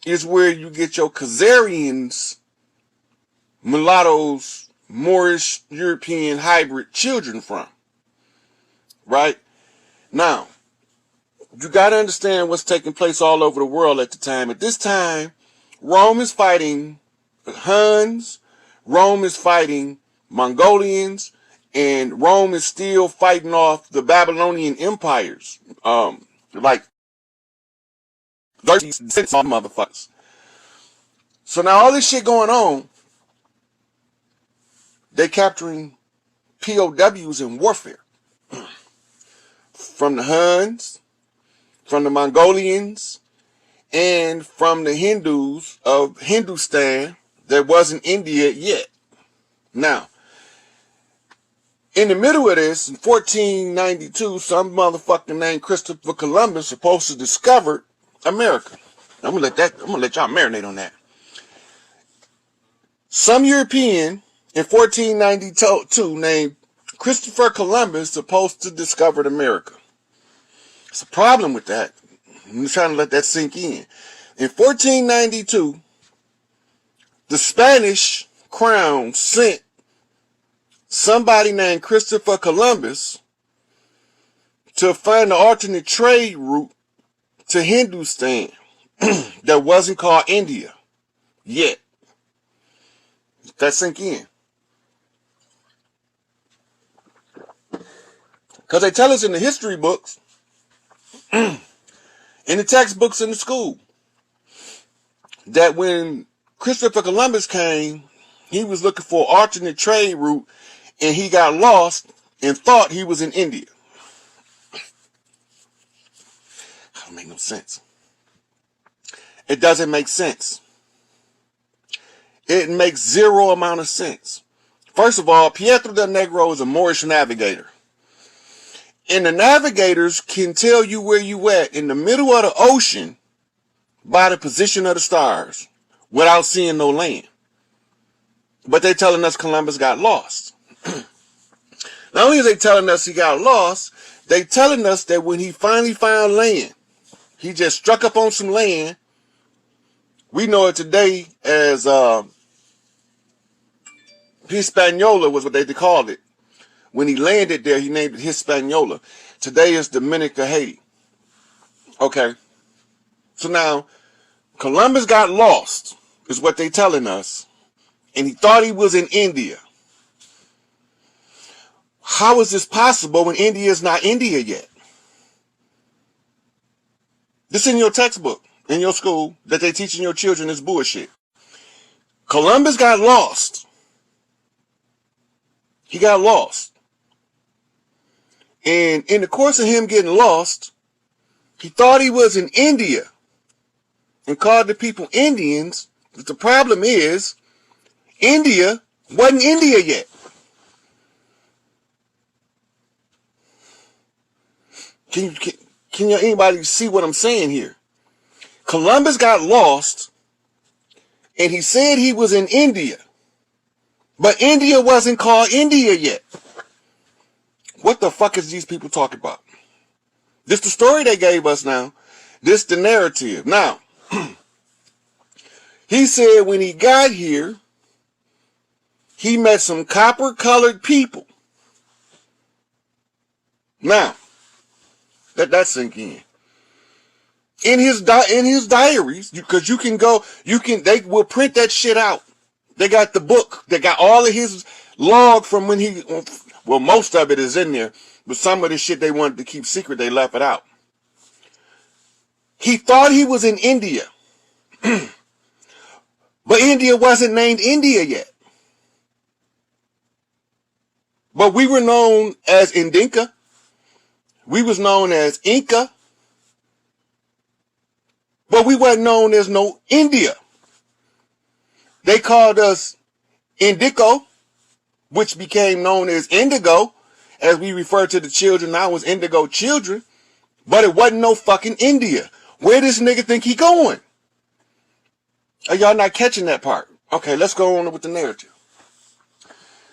is where you get your Khazarians, mulattoes, Moorish, European hybrid children from. Right? Now, you got to understand what's taking place all over the world at the time. At this time, Rome is fighting Huns, Rome is fighting Mongolians, and Rome is still fighting off the Babylonian empires. Like 36 motherfuckers. So now all this shit going on, they capturing POWs in warfare. From the Huns, from the Mongolians, and from the Hindus of Hindustan that wasn't India yet. Now, in the middle of this, in 1492, some motherfucker named Christopher Columbus supposed to discover America. I'm gonna let y'all marinate on that. Some European in 1492 named Christopher Columbus supposed to discover America. It's a problem with that. I'm trying to let that sink in. In 1492, the Spanish crown sent somebody named Christopher Columbus to find an alternate trade route to Hindustan that wasn't called India yet. That sink in. Because they tell us in the history books, in the textbooks in the school, that when Christopher Columbus came, he was looking for an alternate trade route, and he got lost and thought he was in India. That don't make no sense. It doesn't make sense. It makes zero amount of sense. First of all, Pietro del Negro is a Moorish navigator. And the navigators can tell you where you at in the middle of the ocean by the position of the stars without seeing no land. But they're telling us Columbus got lost. Not only are they telling us he got lost, they telling us that when he finally found land, he just struck up on some land. We know it today as Hispaniola was what they called it. When he landed there, he named it Hispaniola. Today is Dominica, Haiti. Okay. So now, Columbus got lost, is what they telling us. And he thought he was in India. How is this possible when India is not India yet? This in your textbook, in your school, that they teaching your children is bullshit. Columbus got lost. He got lost. And in the course of him getting lost, he thought he was in India and called the people Indians. But the problem is, India wasn't India yet. Can anybody see what I'm saying here? Columbus got lost and he said he was in India. But India wasn't called India yet. What the fuck is these people talking about? This the story they gave us now. This the narrative. Now, he said when he got here, he met some copper-colored people. Now, let that sink in. In his diaries, because you can go, they will print that shit out. They got the book. They got all of his log from when he, well, most of it is in there, but some of the shit they wanted to keep secret, they left it out. He thought he was in India. But India wasn't named India yet. But we were known as Indinka. We was known as Inca. But we wasn't known as no India. They called us Indico, which became known as Indigo, as we refer to the children now as Indigo children. But it wasn't no fucking India. Where this nigga think he going? Are y'all not catching that part? Okay, let's go on with the narrative.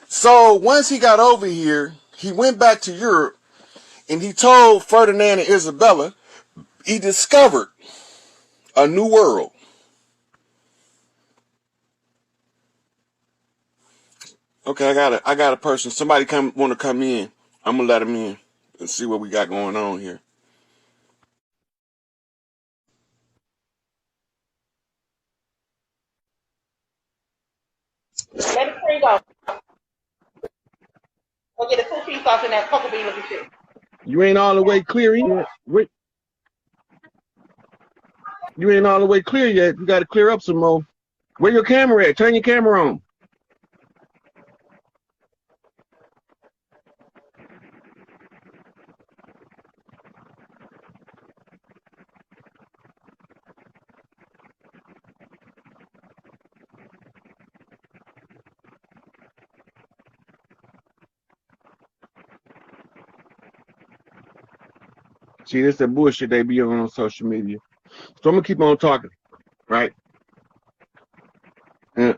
So once he got over here, he went back to Europe and he told Ferdinand and Isabella he discovered a new world. Okay, I got a person. Somebody want to come in. I'm gonna let them in and see what we got going on here. Let it freeze off. Go get a 2 piece sauce in that cocoa bean looking shit. You ain't all the way clear yet. You ain't all the way clear yet. You got to clear up some more. Where your camera at? Turn your camera on. See, this is the bullshit they be on social media. So I'm gonna keep on talking, right? Yeah,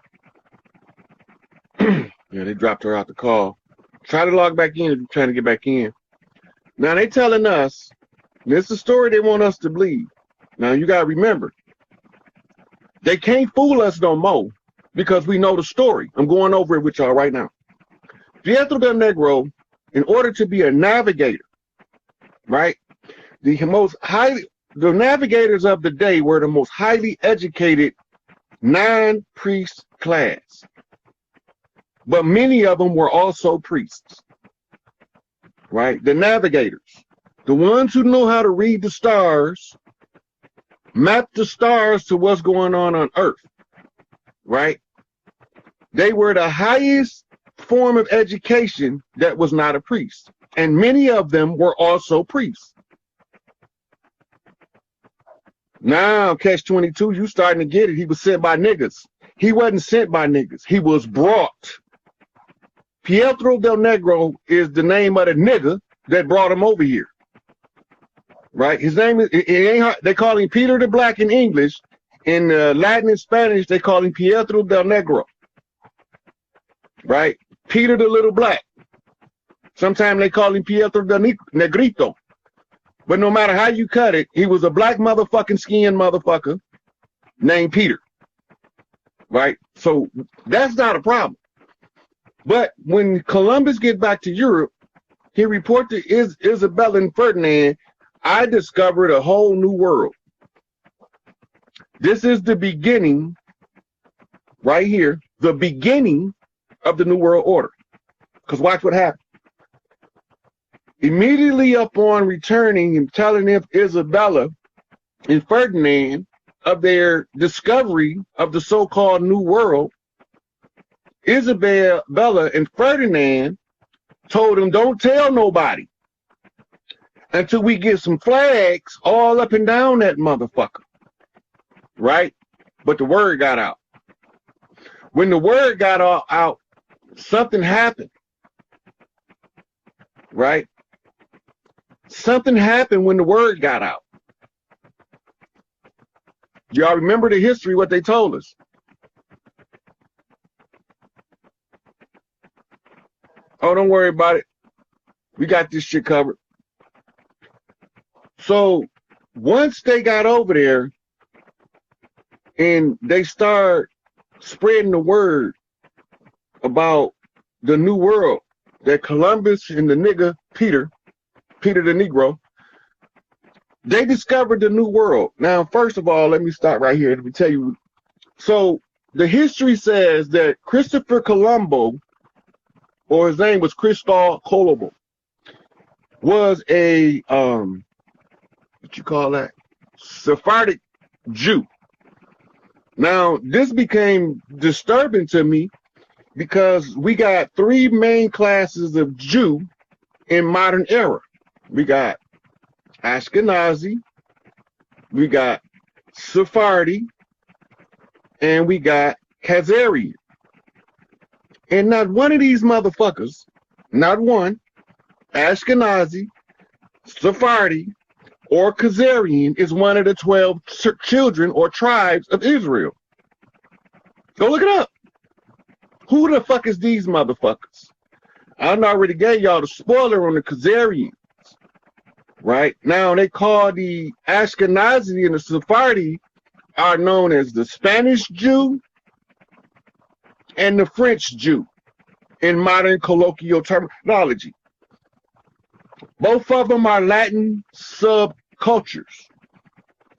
yeah, they dropped her out the call. Try to log back in if you're trying to get back in. Now they telling us this is a story they want us to believe. Now you gotta remember, they can't fool us no more because we know the story. I'm going over it with y'all right now. Pietro del Negro, in order to be a navigator, right? The navigators of the day were the most highly educated non-priest class. But many of them were also priests, right? The navigators, the ones who know how to read the stars, map the stars to what's going on Earth, right? They were the highest form of education that was not a priest. And many of them were also priests. Now, catch 22, you starting to get it. He was sent by niggas. He wasn't sent by niggas. He was brought. Pietro del Negro is the name of the nigga that brought him over here. Right? His name is, they call him Peter the Black in English. In Latin and Spanish, they call him Pietro del Negro. Right? Peter the Little Black. Sometimes they call him Pietro del Negrito. But no matter how you cut it, he was a black motherfucking skinned motherfucker named Peter. Right? So that's not a problem. But when Columbus get back to Europe, he reported to Isabella and Ferdinand, I discovered a whole new world. This is the beginning, right here, the beginning of the New World Order. Because watch what happened. Immediately upon returning and telling Isabella and Ferdinand of their discovery of the so-called New World, Isabella and Ferdinand told him, don't tell nobody until we get some flags all up and down that motherfucker. Right? But the word got out. When the word got out, something happened. Right? Something happened when the word got out. Y'all remember the history, what they told us? Oh, don't worry about it. We got this shit covered. So once they got over there and they start spreading the word about the New World, that Columbus and the nigga Peter the Negro, they discovered the New World. Now, first of all, let me start right here. Let me tell you. So the history says that Christopher Colombo, or his name was Cristobal Colombo, was a what you call that? Sephardic Jew. Now, this became disturbing to me because we got three main classes of Jew in modern era. We got Ashkenazi, we got Sephardi, and we got Khazarian. And not one of these motherfuckers, not one, Ashkenazi, Sephardi, or Khazarian is one of the 12 children or tribes of Israel. Go look it up. Who the fuck is these motherfuckers? I already gave y'all the spoiler on the Khazarians. Right? Now they call the Ashkenazi and the Sephardi are known as the Spanish Jew and the French Jew. in modern colloquial terminology. Both of them are Latin subcultures.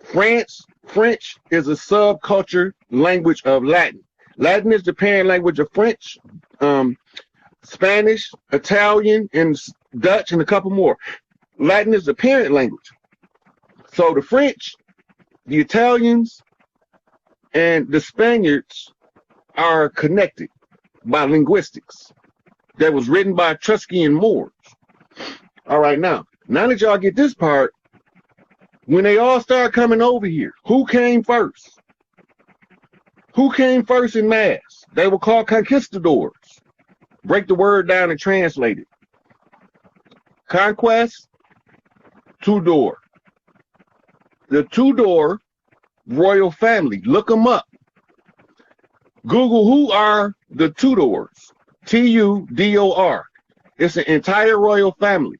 French is a subculture language of Latin. Latin is the parent language of French, Spanish, Italian, and Dutch, and a couple more. Latin is the parent language. So the French, the Italians, and the Spaniards are connected by linguistics that was written by Etruscan Moors. All right, now that y'all get this part, when they all start coming over here, who came first? Who came first in mass? They were called conquistadors. Break the word down and translate it. Conquest, Tudor. The Tudor royal family. Look them up. Google who are the Tudors. Tudor. It's an entire royal family.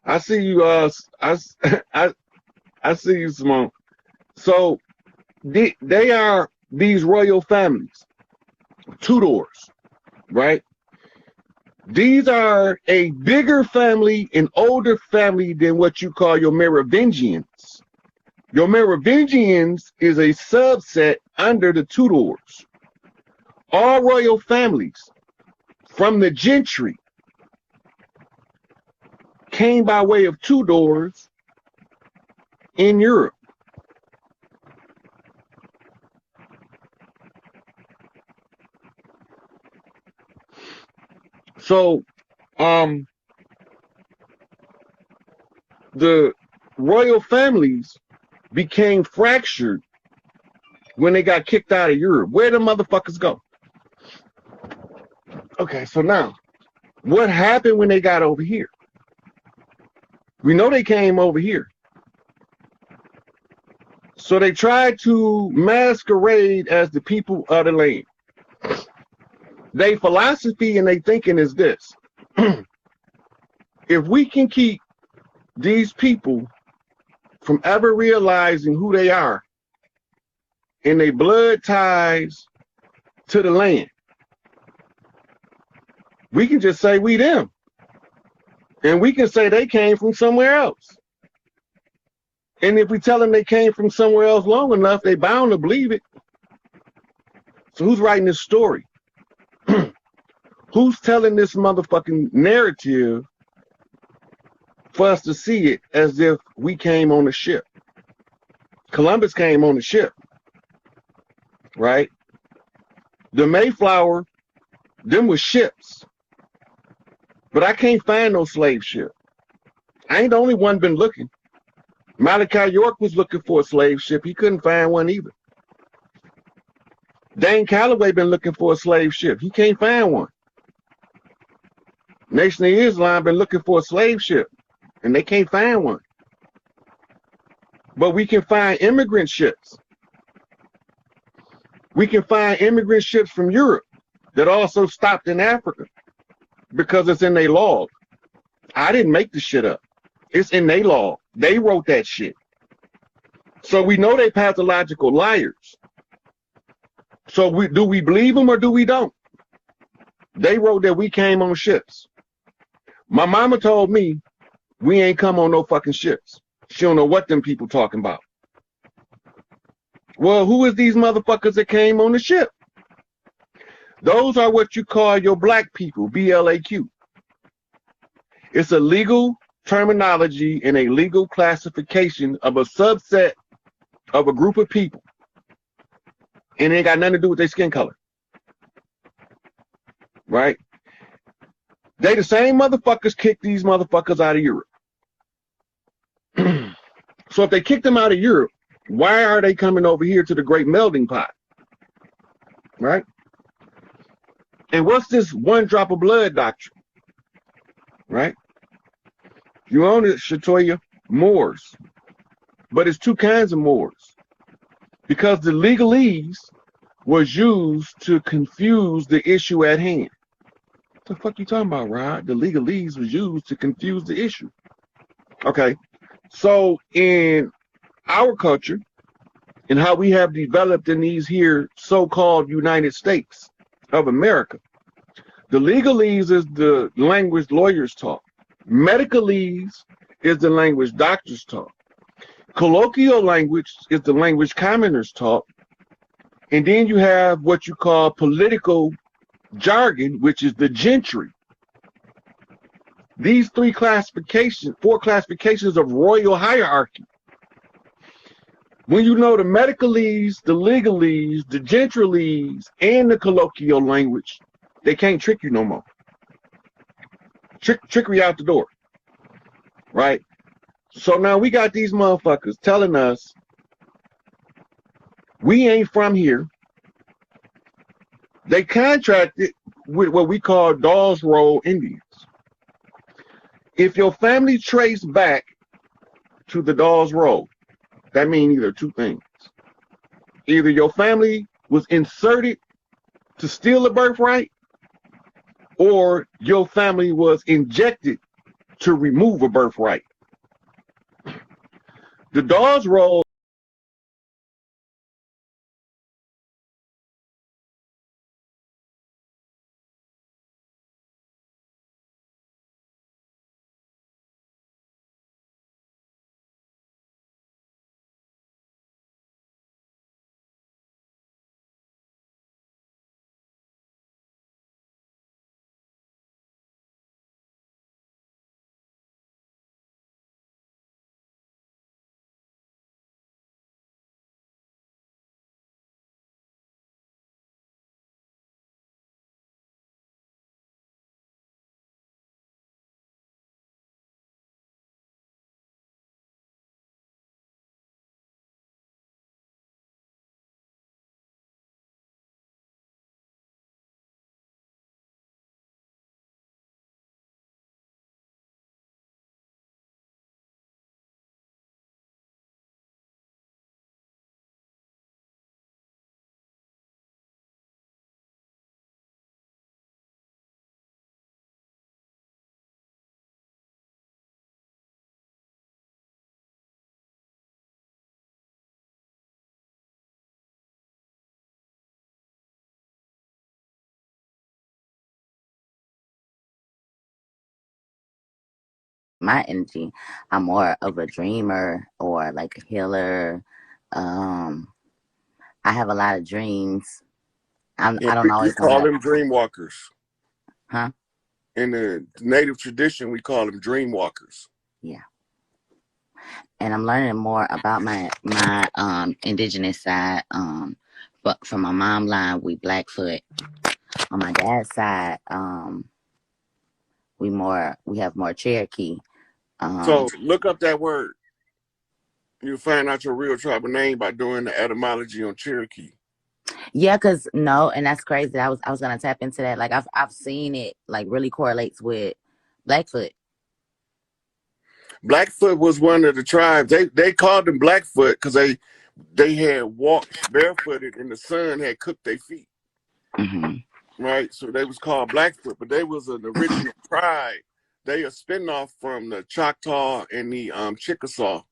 I see you. I see you, Simone. So they are these royal families, Tudors, right? These are a bigger family, an older family than what you call your Merovingians. Your Merovingians is a subset under the Tudors. All royal families from the gentry came by way of Tudors in Europe. So, the royal families became fractured when they got kicked out of Europe. Where the motherfuckers go? Okay, so now, what happened when they got over here? We know they came over here. So they tried to masquerade as the people of the land. Their philosophy and their thinking is this. If we can keep these people from ever realizing who they are and their blood ties to the land, we can just say we them. And we can say they came from somewhere else. And if we tell them they came from somewhere else long enough, they bound to believe it. So who's writing this story? Who's telling this motherfucking narrative for us to see it as if we came on a ship? Columbus came on a ship, right? The Mayflower, them was ships. But I can't find no slave ship. I ain't the only one been looking. Malachi York was looking for a slave ship. He couldn't find one either. Dane Calloway been looking for a slave ship. He can't find one. Nation of Islam been looking for a slave ship, and they can't find one. But we can find immigrant ships. We can find immigrant ships from Europe that also stopped in Africa because it's in their log. I didn't make the shit up. It's in their log. They wrote that shit. So we know they pathological liars. So do we believe them or do we don't? They wrote that we came on ships. My mama told me we ain't come on no fucking ships. She don't know what them people talking about. Well, who is these motherfuckers that came on the ship? Those are what you call your black people, BLAQ. It's a legal terminology and a legal classification of a subset of a group of people. And it ain't got nothing to do with their skin color. Right? They the same motherfuckers kicked these motherfuckers out of Europe. So if they kicked them out of Europe, why are they coming over here to the great melting pot? Right? And what's this one drop of blood doctrine? Right? You own it, Shatoya, Moors. But it's two kinds of Moors. Because the legalese was used to confuse the issue at hand. What the fuck you talking about, Rod? The legalese was used to confuse the issue. Okay. So in our culture and how we have developed in these here so-called United States of America, the legalese is the language lawyers talk. Medicalese is the language doctors talk. Colloquial language is the language commoners talk. And then you have what you call political jargon, which is the gentry. These four classifications of royal hierarchy. When you know the medicalese, the legalese, the gentralese, and the colloquial language, they can't trick you no more. Trickery out the door, right? So now we got these motherfuckers telling us we ain't from here. They contracted with what we call Dawes Roll Indians. If your family traced back to the Dawes Roll, that means either two things. Either your family was inserted to steal a birthright, or your family was injected to remove a birthright. The Dawes Roll my energy. I'm more of a dreamer or like a healer. Um, I have a lot of dreams. I and don't we always know call how to, them dream walkers. huh? In the native tradition, we call them dream walkers. Yeah. And I'm learning more about my indigenous side. But from my mom line, we Blackfoot. On my dad's side, we have more Cherokee. Um, So look up that word. You'll find out your real tribal name by doing the etymology on Cherokee. yeah, cause no, and that's crazy. I was gonna tap into that. Like I've seen it like really correlates with Blackfoot. Blackfoot was one of the tribes. They called them Blackfoot because they had walked barefooted and the sun had cooked their feet. Hmm. Right? So they was called Blackfoot, but they was an original tribe. They a spinoff from the Choctaw and the Chickasaw.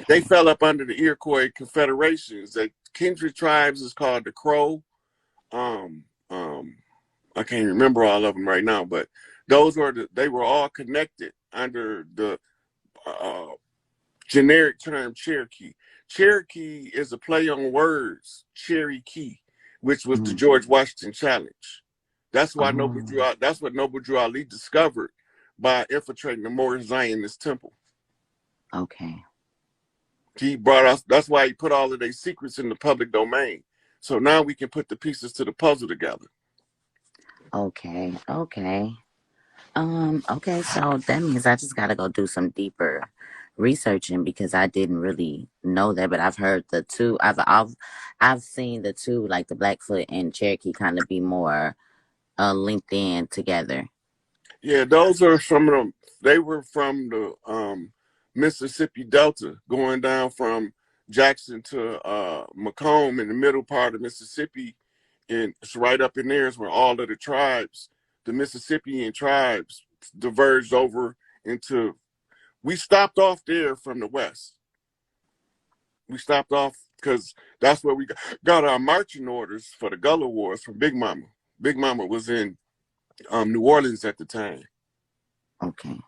They Okay. fell up under the Iroquois confederations. The kindred tribes is called the Crow. Um, um, I can't remember all of them right now, but they were all connected under the uh, generic term Cherokee. Cherokee is a play on words, Cherry Key, which was the Mm. George Washington challenge. That's why Oh, that's what Noble Drew Ali discovered by infiltrating the Moorish Zionist temple. okay. He brought us, that's why he put all of their secrets in the public domain. So now we can put the pieces to the puzzle together. Okay. Okay. Okay, so that means I just gotta go do some deeper researching because I didn't really know that, but I've heard the two. I've seen the two, like the Blackfoot and Cherokee, kind of be more linked in together. Yeah, those are some of them. They were from the Mississippi Delta, going down from Jackson to Macomb in the middle part of Mississippi. And it's right up in there is where all of the tribes, the Mississippian tribes, diverged over into We stopped off there from the West. We stopped off because that's where we got our marching orders for the Gullah Wars from Big Mama. Big Mama was in New Orleans at the time. Okay.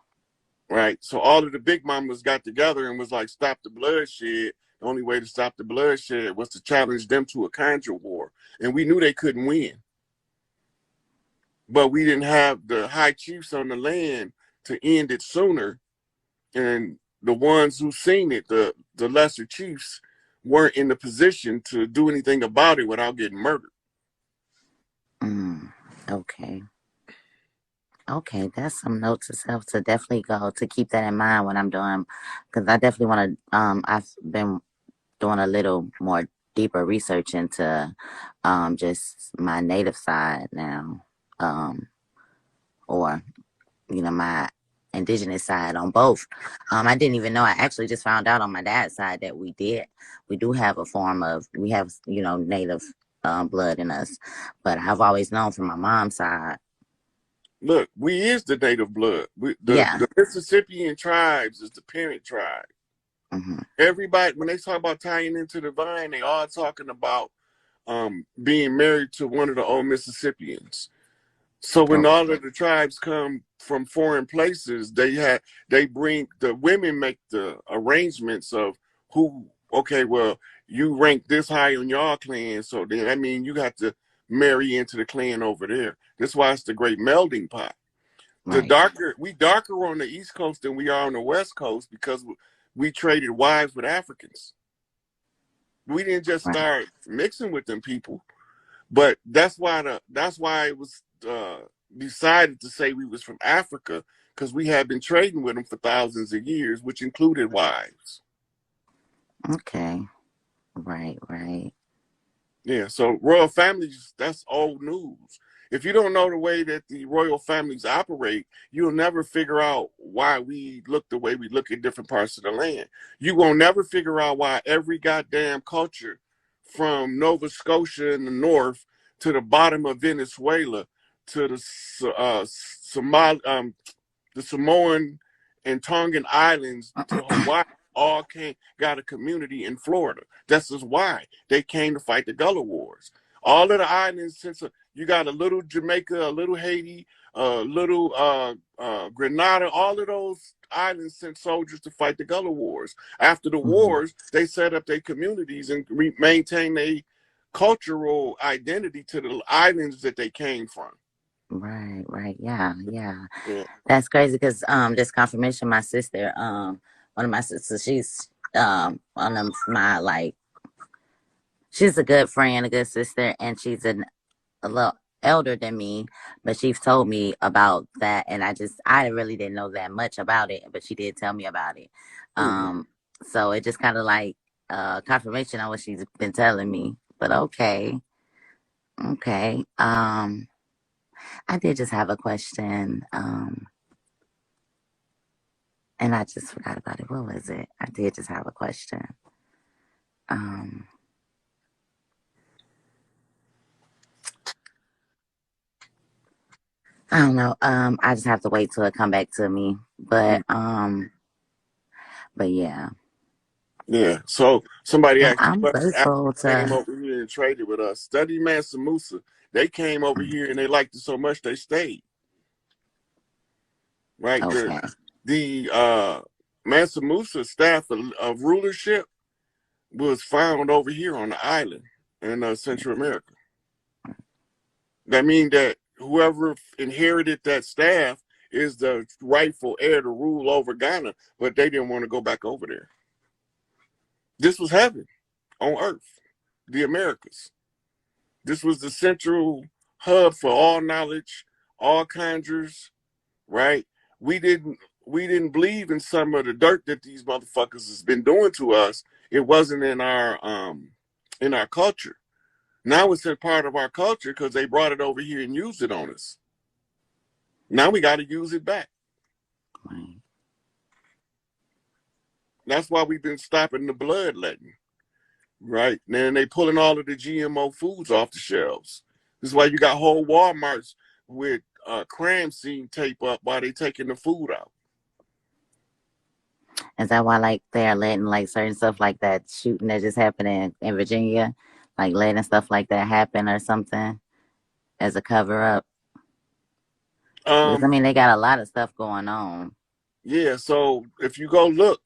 Right. So all of the Big Mamas got together and was like, stop the bloodshed. The only way to stop the bloodshed was to challenge them to a conjure war. And we knew they couldn't win. But we didn't have the high chiefs on the land to end it sooner. And the ones who seen it, the lesser chiefs, weren't in the position to do anything about it without getting murdered. Okay. Okay, that's some notes to self to definitely go to keep that in mind when I'm doing, because I definitely want to. I've been doing a little more deeper research into just my native side now, or my indigenous side on both. I didn't even know. I actually just found out on my dad's side that we do have a form of, we have native blood in us, but I've always known from my mom's side. Look, we is the native blood. The Mississippian tribes is the parent tribe. Everybody, when they talk about tying into the vine, they all talking about being married to one of the old Mississippians. So when all of the tribes come from foreign places, they bring, the women make the arrangements of who, okay, well, you rank this high on your clan, so then I mean you have to marry into the clan over there. That's why it's the great melding pot. Right. We darker on the East Coast than we are on the West Coast because we traded wives with Africans. We didn't just start mixing with them people, but that's why it was decided to say we was from Africa, because we had been trading with them for thousands of years, which included wives. Okay. Right. Yeah, so royal families, that's old news. If you don't know the way that the royal families operate, you'll never figure out why we look the way we look in different parts of the land. You won't never figure out why every goddamn culture from Nova Scotia in the north to the bottom of Venezuela to the Samoan and Tongan Islands to Hawaii all got a community in Florida. That's just why they came to fight the Gullah Wars. All of the islands, since you got a little Jamaica, a little Haiti, a little Grenada, all of those islands sent soldiers to fight the Gullah Wars. After the wars, they set up their communities and maintain their cultural identity to the islands that they came from. Right. Yeah. That's crazy because this confirmation, my sister, one of my sisters, she's one of my she's a good friend, a good sister, and she's a little elder than me, but she's told me about that, and I really didn't know that much about it, but she did tell me about it. So it just kind of confirmation on what she's been telling me. But okay. I did just have a question. And I just forgot about it. What was it? I did just have a question. I don't know. I just have to wait till it come back to me. But yeah. Yeah. So somebody Well, asked I'm grateful came to. over here and traded with us. Study Mansa Musa. They came over here and they liked it so much they stayed. Right. Okay. The Mansa Musa staff of rulership was found over here on the island in Central America. That means that whoever inherited that staff is the rightful heir to rule over Ghana, but they didn't want to go back over there. This was heaven on earth, the Americas. This was the central hub for all knowledge, all conjures, right? We didn't believe in some of the dirt that these motherfuckers has been doing to us. It wasn't in our culture. Now it's a part of our culture because they brought it over here and used it on us. Now we got to use it back. Right. That's why we've been stopping the bloodletting, right? And they pulling all of the GMO foods off the shelves. This is why you got whole Walmarts with crime scene tape up while they taking the food out. Is that why like they're letting like certain stuff like that shooting that just happened in Virginia, like letting stuff like that happen or something as a cover up? Because I Um, mean they got a lot of stuff going on. yeah. So if you go look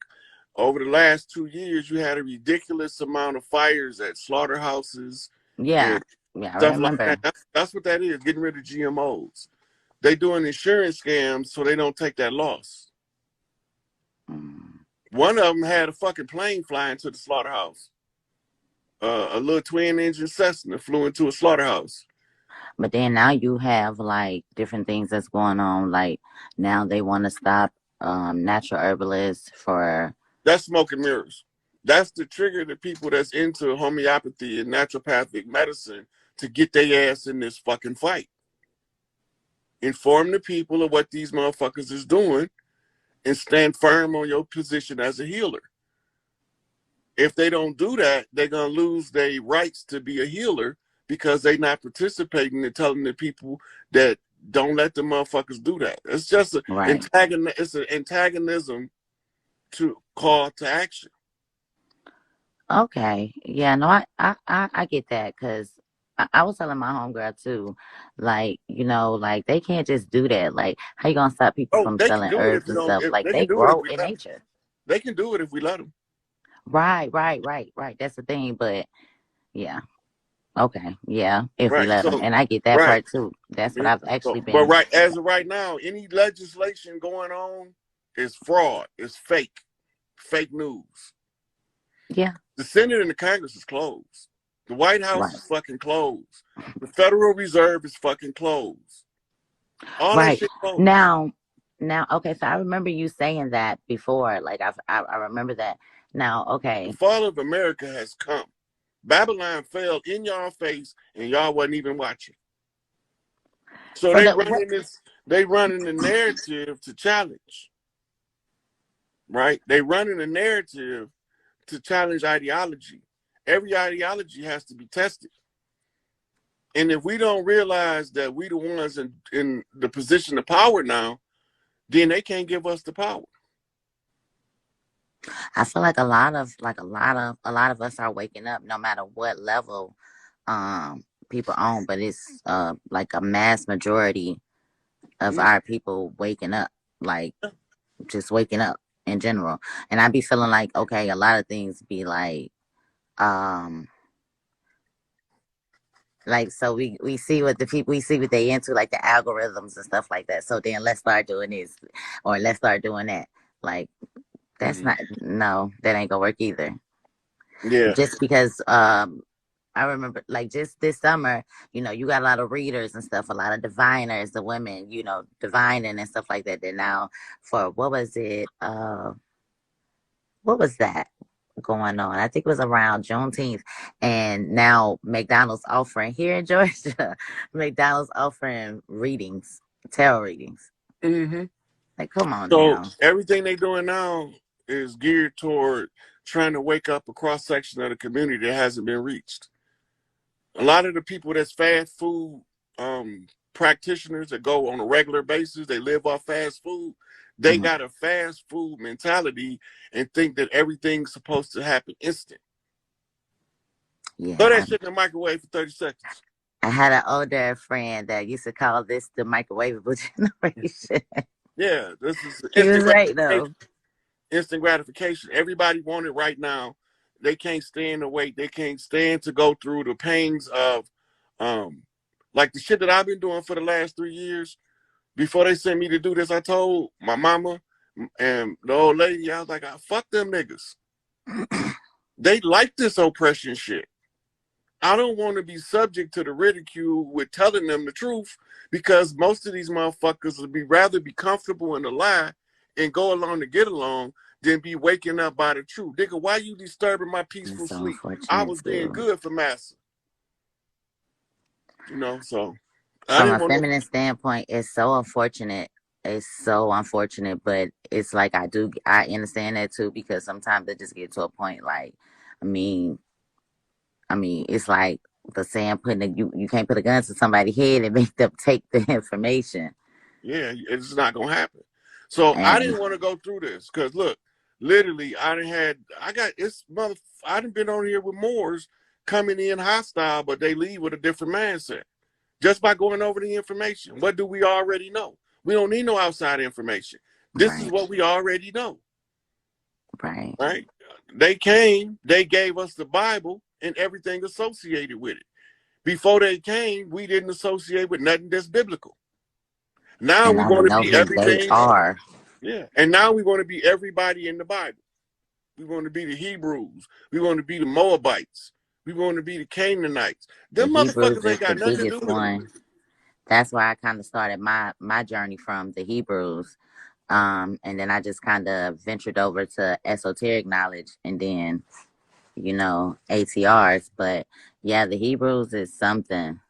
over the last 2 years, you had a ridiculous amount of fires at slaughterhouses Yeah, and yeah, I stuff like that. remember. That's what that is. Getting rid of GMOs. They doing insurance scams so they don't take that loss. Mm. One of them had a fucking plane flying to the slaughterhouse. A little twin engine Cessna flew into a slaughterhouse. But then now you have like different things that's going on. Like now they want to stop natural herbalists for. That's smoke and mirrors. That's to trigger the people that's into homeopathy and naturopathic medicine to get their ass in this fucking fight. Inform the people of what these motherfuckers is doing and stand firm on your position as a healer. If they don't do that, they're going to lose their rights to be a healer because they're not participating and telling the people that don't let the motherfuckers do that. It's just Right. it's an antagonism to call to action. Okay. Yeah, no, I get that because I was telling my homegirl too, like, like they can't just do that. Like, how you gonna stop people Oh, from they can selling do it herbs if you and don't. stuff? Like They can they do it if grow we in let them. nature. They can do it if we let them. Right. That's the thing. But yeah, okay, yeah, if we Right. let them, So, and I get that right. part too. That's what Yeah. I've So, actually but been. right as of right now, any legislation going on is fraud. It's fake news. Yeah. The Senate and the Congress is closed. The White House Right. is fucking closed. The Federal Reserve is fucking closed. All that Right. shit closed. Now, okay. So I remember you saying that before. Like I remember that. Now, The okay. fall of America has come. Babylon fell in y'all face, and y'all wasn't even watching. So So they that what? running this. They running the narrative to challenge. Right? They running the narrative to challenge ideology. Every ideology has to be tested. And if we don't realize that we the ones in the position of power now, then they can't give us the power. I feel like a lot of us are waking up, no matter what level people own. But it's like a mass majority of Mm-hmm. our people waking up, like just waking up in general. And I be feeling like okay, a lot of things be um like so we see what the people we see what they into like the algorithms and stuff like that. So then let's start doing this or let's start doing that. Like that's Mm-hmm. not no, that ain't gonna work either. Yeah. Just because I remember like just this summer, you got a lot of readers and stuff, a lot of diviners, the women, divining and stuff like that. That now for what was it? What was that going on? I think it was around Juneteenth. And now McDonald's offering here in Georgia, McDonald's offering readings, tarot readings. Mm-hmm. Like, come on So now. everything they doing now is geared toward trying to wake up a cross section of the community that hasn't been reached. A lot of the people that's fast food practitioners that go on a regular basis, they live off fast food. They Mhm. got a fast food mentality and think that everything's supposed to happen instant. Throw Yeah. that shit in the microwave for 30 seconds. I had an older friend that used to call this the microwavable generation. Yeah, this is He was instant right gratification. though. Instant gratification. Everybody want it right now. They can't stand to wait. They can't stand to go through the pains of, um, like the shit that I've been doing for the last 3 years. Before they sent me to do this, I told my mama and the old lady, I was like, fuck them niggas. They like this oppression shit. I don't want to be subject to the ridicule with telling them the truth because most of these motherfuckers would rather be comfortable in the lie and go along to get along than be waking up by the truth. Nigga, why you disturbing my peaceful It's so sleep? I unfortunate was being too. good for massa. So I From didn't a want feminine standpoint, it's so unfortunate. It's so unfortunate, but it's like I understand that too because sometimes it just get to a point like, I mean, it's like the saying you can't put a gun to somebody's head and make them take the information. yeah, it's not gonna happen. So I And didn't want to go through this because look, Literally, I done been on here with Moors coming in hostile, but they leave with a different mindset. Just by going over the information. What do we already know? We don't need no outside information. This is Right. what we already know. Right. Right? They came, they gave us the Bible and everything associated with it. Before they came, we didn't associate with nothing that's biblical. Now And we I want to know be who they everything. are. Yeah. And now we want to be everybody in the Bible. We want to be the Hebrews. We want to be the Moabites. We want to be the Canaanites. The Them Hebrews motherfuckers is ain't the got nothing to do biggest with it. one. That's why I kind of started my journey from the Hebrews. And then I just kind of ventured over to esoteric knowledge and then, ATRs. But yeah, the Hebrews is something.